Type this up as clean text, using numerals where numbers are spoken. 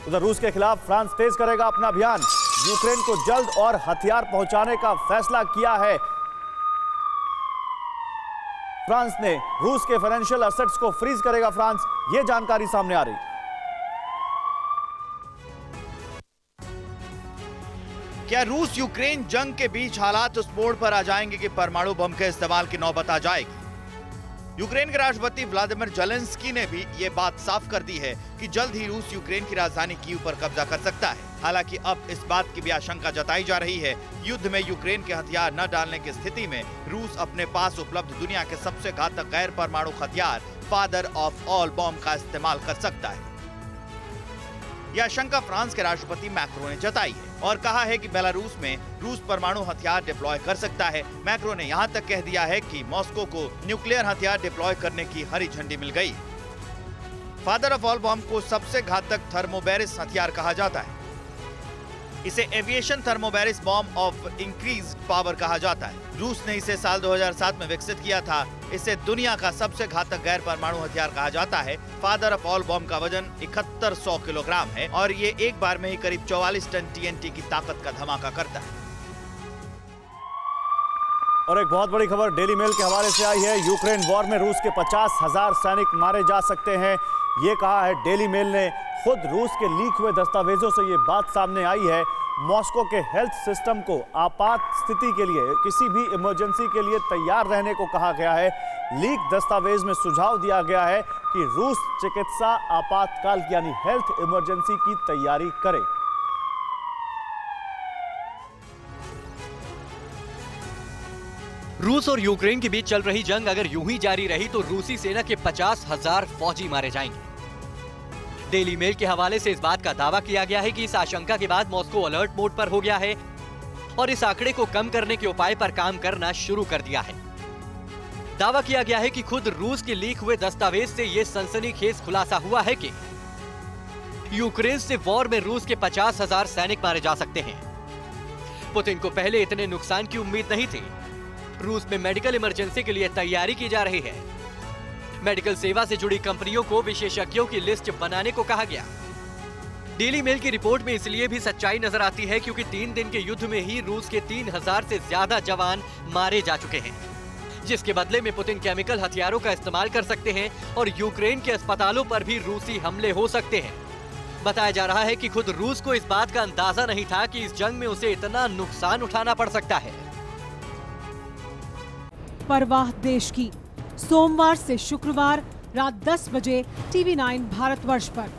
उधर रूस के खिलाफ फ्रांस तेज करेगा अपना अभियान। यूक्रेन को जल्द और हथियार पहुंचाने का फैसला किया है फ्रांस ने। रूस के फाइनेंशियल एसेट्स को फ्रीज करेगा फ्रांस, यह जानकारी सामने आ रही। क्या रूस यूक्रेन जंग के बीच हालात उस मोड़ पर आ जाएंगे कि परमाणु बम के इस्तेमाल की नौबत आ जाएगी? यूक्रेन के राष्ट्रपति व्लादिमीर जेलेंस्की ने भी ये बात साफ कर दी है कि जल्द ही रूस यूक्रेन की राजधानी कीव पर कब्जा कर सकता है। हालांकि अब इस बात की भी आशंका जताई जा रही है, युद्ध में यूक्रेन के हथियार न डालने की स्थिति में रूस अपने पास उपलब्ध दुनिया के सबसे घातक गैर परमाणु हथियार फादर ऑफ ऑल बॉम्ब का इस्तेमाल कर सकता है। यह आशंका फ्रांस के राष्ट्रपति मैक्रो ने जताई है और कहा है कि बेलारूस में रूस परमाणु हथियार डिप्लॉय कर सकता है। मैक्रो ने यहां तक कह दिया है कि मॉस्को को न्यूक्लियर हथियार डिप्लॉय करने की हरी झंडी मिल गई। फादर ऑफ ऑल बॉम्ब को सबसे घातक थर्मोबैरिस हथियार कहा जाता है। इसे aviation thermobaric bomb of increased power कहा जाता है। रूस ने इसे साल 2007 में विकसित किया था। इसे दुनिया का सबसे घातक गैर परमाणु हथियार कहा जाता है। फादर ऑफ ऑल बॉम्ब का वजन 7100 किलोग्राम है और ये एक बार में ही करीब 44 टन TNT की ताकत का धमाका करता है। और एक बहुत बड़ी खबर डेली मेल के हवाले से आई है। यूक्रेन वॉर में रूस के 50,000 सैनिक मारे जा सकते हैं, ये कहा है डेली मेल ने। खुद रूस के लीक हुए दस्तावेजों से ये बात सामने आई है। मॉस्को के हेल्थ सिस्टम को आपात स्थिति के लिए, किसी भी इमरजेंसी के लिए तैयार रहने को कहा गया है। लीक दस्तावेज में सुझाव दिया गया है कि रूस चिकित्सा आपातकाल यानी हेल्थ इमरजेंसी की तैयारी करे। रूस और यूक्रेन के बीच चल रही जंग अगर यूं ही जारी रही तो रूसी सेना के 50,000 फौजी मारे जाएंगे। डेली मेल के हवाले से इस बात का दावा किया गया है कि इस आशंका के बाद मॉस्को अलर्ट मोड पर हो गया है और इस आंकड़े को कम करने के उपाय पर काम करना शुरू कर दिया है। दावा किया गया है कि खुद रूस के लीक हुए दस्तावेज से यह सनसनीखेज खुलासा हुआ है कि यूक्रेन से वॉर में रूस के 50,000 सैनिक मारे जा सकते हैं। पुतिन को पहले इतने नुकसान की उम्मीद नहीं थी। रूस में मेडिकल इमरजेंसी के लिए तैयारी की जा रही है। मेडिकल सेवा से जुड़ी कंपनियों को विशेषज्ञों की लिस्ट बनाने को कहा गया। डेली मेल की रिपोर्ट में इसलिए भी सच्चाई नजर आती है क्योंकि 3 दिन के युद्ध में ही रूस के 3000 से ज्यादा जवान मारे जा चुके हैं, जिसके बदले में पुतिन केमिकल हथियारों का इस्तेमाल कर सकते हैं और यूक्रेन के अस्पतालों पर भी रूसी हमले हो सकते हैं। बताया जा रहा है कि खुद रूस को इस बात का अंदाजा नहीं था कि इस जंग में उसे इतना नुकसान उठाना पड़ सकता है। परवाह देश की, सोमवार से शुक्रवार रात 10 बजे TV9 भारतवर्ष पर।